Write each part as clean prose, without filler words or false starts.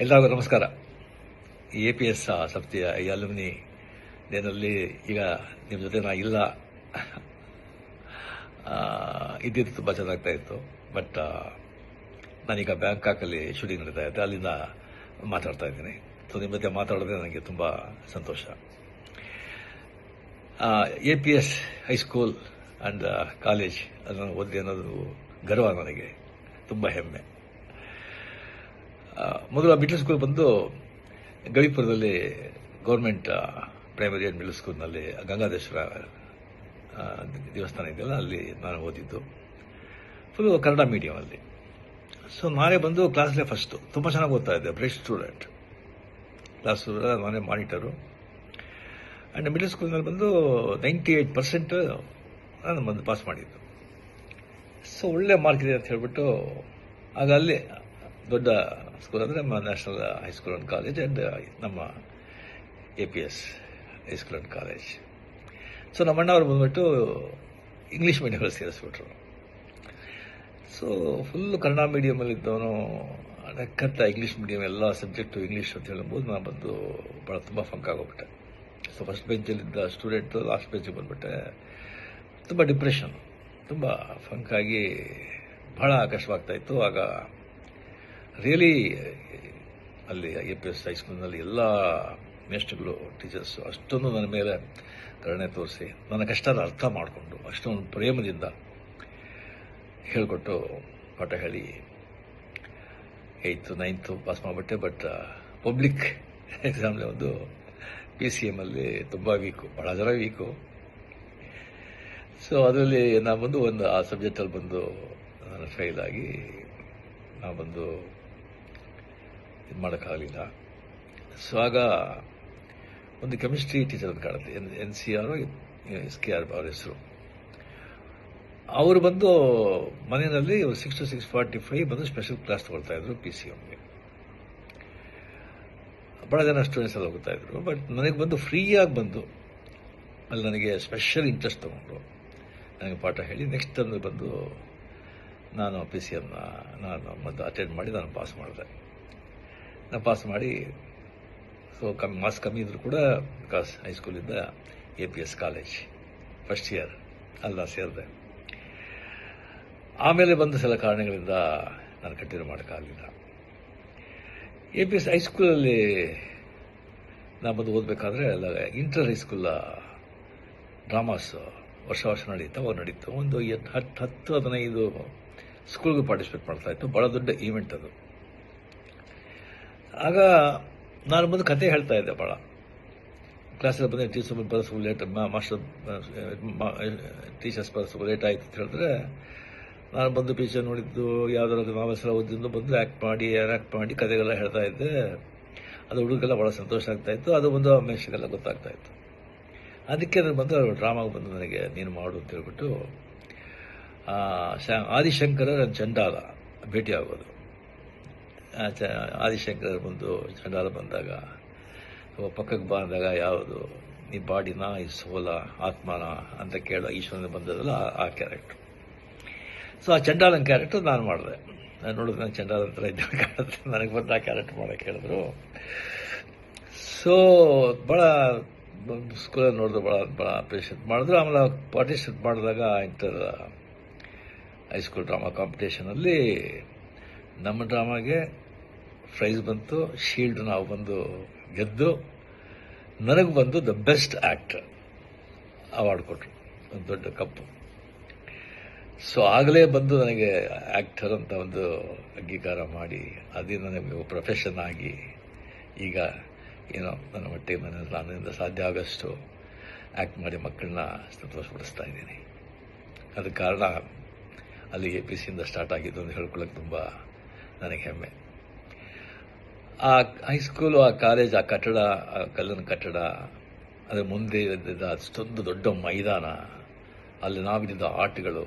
ಎಲ್ಲರಿಗೂ ನಮಸ್ಕಾರ. APS ಸಂಸ್ಥೆಯ ಈ ಅಲ್ಯುಮಿನಿ ಡೇನಲ್ಲಿ ಈಗ ನಿಮ್ಮ ಜೊತೆ ನಾ ಇಲ್ಲ. ಇದ್ದಿದ್ದು ತುಂಬ ಚೆನ್ನಾಗ್ತಾ ಇತ್ತು. ಬಟ್ ನಾನೀಗ ಬ್ಯಾಂಕಾಕಲ್ಲಿ ಶೂಟಿಂಗ್ ನಡೀತಾ ಇದ್ದೆ, ಅಲ್ಲಿಂದ ಮಾತಾಡ್ತಾ ಇದ್ದೀನಿ. ಸೊ ನಿಮ್ಮ ಜೊತೆ ಮಾತಾಡೋದೇ ನನಗೆ ತುಂಬ ಸಂತೋಷ. APS ಹೈಸ್ಕೂಲ್ ಆ್ಯಂಡ್ ಕಾಲೇಜ್ ಅದನ್ನು ಓದಿ ಅನ್ನೋದು ಗರ್ವ ನನಗೆ, ತುಂಬ ಹೆಮ್ಮೆ. ಮೊದಲು ಮಿಡ್ಲ್ ಸ್ಕೂಲ್ ಬಂದು ಗವಿಪುರದಲ್ಲಿ ಗೌರ್ಮೆಂಟ್ ಪ್ರೈಮರಿ ಆ್ಯಂಡ್ ಮಿಡ್ಲ್ ಸ್ಕೂಲ್ನಲ್ಲಿ ಗಂಗಾಧೇಶ್ವರ ದೇವಸ್ಥಾನ ಇದೆಯಲ್ಲ, ಅಲ್ಲಿ ನಾನು ಓದಿದ್ದು. ಫುಲ್ಲು ಕನ್ನಡ ಮೀಡಿಯಮಲ್ಲಿ. ಸೊ ನಾನೇ ಬಂದು ಕ್ಲಾಸ್ಲೇ ಫಸ್ಟು, ತುಂಬ ಚೆನ್ನಾಗಿ ಓದ್ತಾ ಇದ್ದೆ, ಬ್ರೈಟ್ ಸ್ಟೂಡೆಂಟ್. ಕ್ಲಾಸ್ ನಾನೇ ಮಾನಿಟರು. ಆ್ಯಂಡ್ ಮಿಡ್ಲ್ ಸ್ಕೂಲ್ನಲ್ಲಿ ಬಂದು 98% ನಾನು ಬಂದು ಪಾಸ್ ಮಾಡಿದ್ದು. ಸೊ ಒಳ್ಳೆ ಮಾರ್ಕ್ ಇದೆ ಅಂತ ಹೇಳ್ಬಿಟ್ಟು ಆಗ ಅಲ್ಲಿ ದೊಡ್ಡ ಸ್ಕೂಲ್ ಅಂದರೆ ನಮ್ಮ national high school and college and ನಮ್ಮ APS high school and college. So ನಮ್ಮ ಅಣ್ಣವರು ಬಂದ್ಬಿಟ್ಟು ಇಂಗ್ಲೀಷ್ ಮೀಡಿಯಮಲ್ಲಿ ಸೇರಿಸ್ಬಿಟ್ರು. ಸೊ ಫುಲ್ಲು ಕನ್ನಡ ಮೀಡಿಯಮಲ್ಲಿದ್ದವನು ಕರೆಕ್ಟ ಇಂಗ್ಲೀಷ್ ಮೀಡಿಯಮ್ ಎಲ್ಲ ಸಬ್ಜೆಕ್ಟು ಇಂಗ್ಲೀಷ್ ಅಂತ ಹೇಳ್ಬೋದು. ನಾನು ಬಂದು ಭಾಳ ತುಂಬ ಫಂಕ್ ಆಗೋಗ್ಬಿಟ್ಟೆ. ಸೊ ಫಸ್ಟ್ ಬೆಂಚಲ್ಲಿದ್ದ ಸ್ಟೂಡೆಂಟು ಲಾಸ್ಟ್ ಬೆಂಚಿಗೆ ಬಂದುಬಿಟ್ಟೆ. ತುಂಬ ಡಿಪ್ರೆಷನ್, ತುಂಬ ಫಂಕಾಗಿ ಭಾಳ ಕಷ್ಟವಾಗ್ತಾಯಿತ್ತು. ಆಗ ರಿಯಲಿ ಅಲ್ಲಿ APS ಹೈಸ್ಕೂಲ್ನಲ್ಲಿ ಎಲ್ಲ ಮೇಸ್ಟ್ರುಗಳು, ಟೀಚರ್ಸು ಅಷ್ಟೊಂದು ನನ್ನ ಮೇಲೆ ಕರುಣೆ ತೋರಿಸಿ ನನ್ನ ಕಷ್ಟನ ಅರ್ಥ ಮಾಡಿಕೊಂಡು ಅಷ್ಟೊಂದು ಪ್ರೇಮದಿಂದ ಹೇಳಿಕೊಟ್ಟು ಪಾಠ ಹೇಳಿ 8th 9th ಪಾಸ್ ಮಾಡಿಬಿಟ್ಟೆ. ಬಟ್ ಪಬ್ಲಿಕ್ ಎಕ್ಸಾಮ್ಲಿ ಒಂದು PCM ಅಲ್ಲಿ ತುಂಬ ವೀಕು, ಭಾಳ ಜನ ವೀಕು. ಸೊ ಅದರಲ್ಲಿ ನಾನು ಬಂದು ಆ ಸಬ್ಜೆಕ್ಟಲ್ಲಿ ಬಂದು ನಾನು ಫೇಲ್ ಆಗಿ ನಾವು ಬಂದು ಇದು ಮಾಡೋಕ್ಕಾಗಲಿಲ್ಲ. ಸೊ ಆಗ ಒಂದು ಕೆಮಿಸ್ಟ್ರಿ ಟೀಚರ್ ಅಂತ ಕಾಣುತ್ತೆ, NCR SKR ಅವ್ರ ಹೆಸರು. ಅವರು ಬಂದು ಮನೆಯಲ್ಲಿ 6 to 6:45 ಬಂದು ಸ್ಪೆಷಲ್ ಕ್ಲಾಸ್ ತೊಗೊಳ್ತಾ ಇದ್ರು PCMಗೆ. ಭಾಳ ಜನ ಸ್ಟೂಡೆಂಟ್ಸ್ ಎಲ್ಲ ಹೋಗ್ತಾ ಇದ್ರು. ಬಟ್ ನನಗೆ ಬಂದು ಫ್ರೀಯಾಗಿ ಬಂದು ಅಲ್ಲಿ ನನಗೆ ಸ್ಪೆಷಲ್ ಇಂಟ್ರೆಸ್ಟ್ ತೊಗೊಂಡು ನನಗೆ ಪಾಠ ಹೇಳಿ ನೆಕ್ಸ್ಟ್ ಅಂದ್ರೆ ಬಂದು ನಾನು PCMನ ನಾನು ಮತ್ತು ಅಟೆಂಡ್ ಮಾಡಿ ನಾನು ಪಾಸ್ ಮಾಡಿದೆ. ನಾನು ಪಾಸ್ ಮಾಡಿ ಸೊ ಮಾರ್ಕ್ಸ್ ಕಮ್ಮಿ ಇದ್ದರೂ ಕೂಡ ಬಿಕಾಸ್ ಹೈಸ್ಕೂಲಿಂದ APS ಕಾಲೇಜ್ ಫಸ್ಟ್ ಇಯರ್ ಅಲ್ಲಿ ನಾನು ಸೇರಿದೆ. ಆಮೇಲೆ ಬಂದ ಸಲ ಕಾರಣಗಳಿಂದ ನಾನು ಕಂಟಿನ್ಯೂ ಮಾಡೋಕ್ಕಾಗಲಿಲ್ಲ. APS ಹೈಸ್ಕೂಲಲ್ಲಿ ನಾನು ಬಂದು ಓದಬೇಕಾದ್ರೆ ಅಲ್ಲ ಇಂಟರ್ ಹೈಸ್ಕೂಲ ಡ್ರಾಮಾಸ್ ವರ್ಷ ನಡೀತು. ಒಂದು 10-15 ಸ್ಕೂಲ್ಗೆ ಪಾರ್ಟಿಸಿಪೇಟ್ ಮಾಡ್ತಾಯಿತ್ತು. ಭಾಳ ದೊಡ್ಡ ಈವೆಂಟ್ ಅದು. ಆಗ ನಾನು ಬಂದು ಕತೆ ಹೇಳ್ತಾ ಇದ್ದೆ ಭಾಳ. ಕ್ಲಾಸಲ್ಲಿ ಬಂದರೆ ಟೀಚರ್ಸ್ ಬರೋದು ಲೇಟ್, ಟೀಚರ್ಸ್ ಬರೋದು ಲೇಟ್ ಆಯಿತು ಅಂತ ಹೇಳಿದ್ರೆ ನಾನು ಬಂದು ಪಿಕ್ಚರ್ ನೋಡಿದ್ದು ಯಾವುದಾದ್ರು ನಾವೆಲ್ಲ ಓದಿದ್ದು ಬಂದು ಆ್ಯಕ್ಟ್ ಮಾಡಿ ಕತೆಗೆಲ್ಲ ಹೇಳ್ತಾ ಇದ್ದೆ. ಅದು ಹುಡುಗೆಲ್ಲ ಭಾಳ ಸಂತೋಷ ಆಗ್ತಾಯಿತ್ತು. ಅದು ಒಂದು ಮೆಷಿಗೆಲ್ಲ ಗೊತ್ತಾಗ್ತಾಯಿತ್ತು. ಅದಕ್ಕೆ ನಾನು ಬಂದು ಡ್ರಾಮಾಗೆ ಬಂದು ನನಗೆ ನೀನು ಮಾಡು ಅಂತ ಹೇಳ್ಬಿಟ್ಟು ಆದಿಶಂಕರ ಚಂಡಾಲ ಭೇಟಿ ಆಗೋದು. ಆದಿಶಂಕರ ಬಂದು ಚಂಡಾಲ ಬಂದಾಗ ಪಕ್ಕಕ್ಕೆ ಬಂದಾಗ ಯಾವುದು ನೀ ಬಾಡಿನ ಈ ಸೋಲ ಆತ್ಮನ ಅಂತ ಕೇಳೋ ಈಶ್ವರನ ಬಂದದಲ್ಲ ಆ ಕ್ಯಾರೆಕ್ಟ್ರು. ಸೊ ಆ ಚಂಡಾಲನ ಕ್ಯಾರೆಕ್ಟರ್ ನಾನು ಮಾಡಿದೆ. ನಾನು ನೋಡಿದ್ರೆ ನಾನು ಚಂಡಾಲ ಅಂತ ಇದ್ದ ಕಾಣುತ್ತೆ. ನನಗೆ ಬಂದು ಆ ಕ್ಯಾರೆಕ್ಟರ್ ಮಾಡೋಕ್ಕೆ ಹೇಳಿದ್ರು. ಸೊ ಭಾಳ ಸ್ಕೂಲಲ್ಲಿ ನೋಡಿದ್ರು, ಭಾಳ ಅಪ್ರಿಷಿಯೇಟ್ ಮಾಡಿದ್ರು. ಆಮೇಲೆ ಪಾರ್ಟಿಸಿಪೇಟ್ ಮಾಡಿದಾಗ ಇಂಟರ್ ಹೈಸ್ಕೂಲ್ ಡ್ರಾಮಾ ಕಾಂಪಿಟೇಷನಲ್ಲಿ ನಮ್ಮ ಡ್ರಾಮಾಗೆ ಪ್ರೈಸ್ ಬಂತು, ಶೀಲ್ಡ್ ನಾವು ಬಂದು ಗೆದ್ದು ನನಗೆ ಬಂದು ದ ಬೆಸ್ಟ್ ಆ್ಯಕ್ಟರ್ ಅವಾರ್ಡ್ ಕೊಟ್ಟರು, ಒಂದು ದೊಡ್ಡ ಕಪ್ಪು. ಸೊ ಆಗಲೇ ಬಂದು ನನಗೆ ಆ್ಯಕ್ಟರ್ ಅಂತ ಒಂದು ಅಂಗೀಕಾರ ಮಾಡಿ ಅದೇ ನನಗೆ ಪ್ರೊಫೆಷನ್ ಆಗಿ ಈಗ ಏನೋ ನನ್ನ ಮಟ್ಟಿಗೆ ನನ್ನಿಂದ ಸಾಧ್ಯ ಆಗೋಷ್ಟು ಆ್ಯಕ್ಟ್ ಮಾಡಿ ಮಕ್ಕಳನ್ನ ಸಂತೋಷಪಡಿಸ್ತಾ ಇದ್ದೀನಿ. ಅದಕ್ಕೆ ಕಾರಣ ಅಲ್ಲಿ APCಯಿಂದ ಸ್ಟಾರ್ಟ್ ಆಗಿದ್ದು ಅಂತ ಹೇಳ್ಕೊಳ್ಳೋಕೆ ತುಂಬ ನನಗೆ ಹೆಮ್ಮೆ. ಆ ಹೈಸ್ಕೂಲು, ಆ ಕಾಲೇಜ್, ಆ ಕಟ್ಟಡ, ಆ ಕಲ್ಲಿನ ಕಟ್ಟಡ, ಅದರ ಮುಂದೆ ಇದ್ದಿದ್ದ ಅಷ್ಟೊಂದು ದೊಡ್ಡ ಮೈದಾನ, ಅಲ್ಲಿ ನಾವಿದ್ದ ಆಟಗಳು,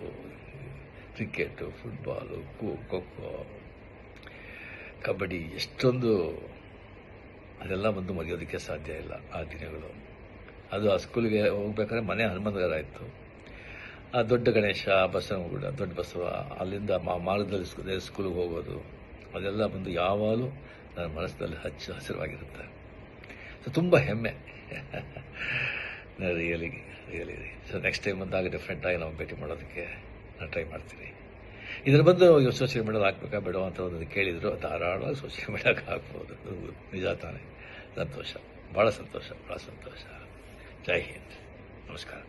ಕ್ರಿಕೆಟು, ಫುಟ್ಬಾಲು, ಖೋ-ಖೋ, ಕಬಡ್ಡಿ, ಎಷ್ಟೊಂದು ಅದೆಲ್ಲ ಬಂದು ಮರೆಯೋದಕ್ಕೆ ಸಾಧ್ಯ ಇಲ್ಲ ಆ ದಿನಗಳು. ಅದು ಆ ಸ್ಕೂಲಿಗೆ ಹೋಗ್ಬೇಕಾದ್ರೆ ಮನೆ ಹನುಮಂತಗಾರ ಇತ್ತು. ಆ ದೊಡ್ಡ ಗಣೇಶ, ಬಸವನಗುಡ, ದೊಡ್ಡ ಬಸವ, ಅಲ್ಲಿಂದ ಮಾರ್ಗದಲ್ಲಿ ಸ್ಕೂಲಿಗೆ ಹೋಗೋದು, ಅದೆಲ್ಲ ಬಂದು ಯಾವಾಗಲೂ ನನ್ನ ಮನಸ್ಸಿನಲ್ಲಿ ಹಚ್ಚು ಹಸಿರಾಗಿರುತ್ತೆ. ಸೊ ತುಂಬ ಹೆಮ್ಮೆ. ರಿಯಲಿ ಸೊ ನೆಕ್ಸ್ಟ್ ಟೈಮ್ ಬಂದಾಗ ಡಿಫ್ರೆಂಟಾಗಿ ನಾವು ಭೇಟಿ ಮಾಡೋದಕ್ಕೆ ನಾನು ಟ್ರೈ ಮಾಡ್ತೀನಿ. ಇದರ ಬಂದು ಸೋಷಿಯಲ್ ಮೀಡಿಯಾದಲ್ಲಿ ಹಾಕ್ಬೇಕಾ ಬೇಡ ಅಂತ ಒಂದು ಕೇಳಿದ್ರು, ಧಾರಾಳವಾಗಿ ಸೋಷಿಯಲ್ ಮೀಡಿಯಾಕ್ಕೆ ಹಾಕ್ಬೋದು. ನಿಜ ತಾನೇ. ಸಂತೋಷ, ಭಾಳ ಸಂತೋಷ. ಜೈ ಹಿಂದ್, ನಮಸ್ಕಾರ.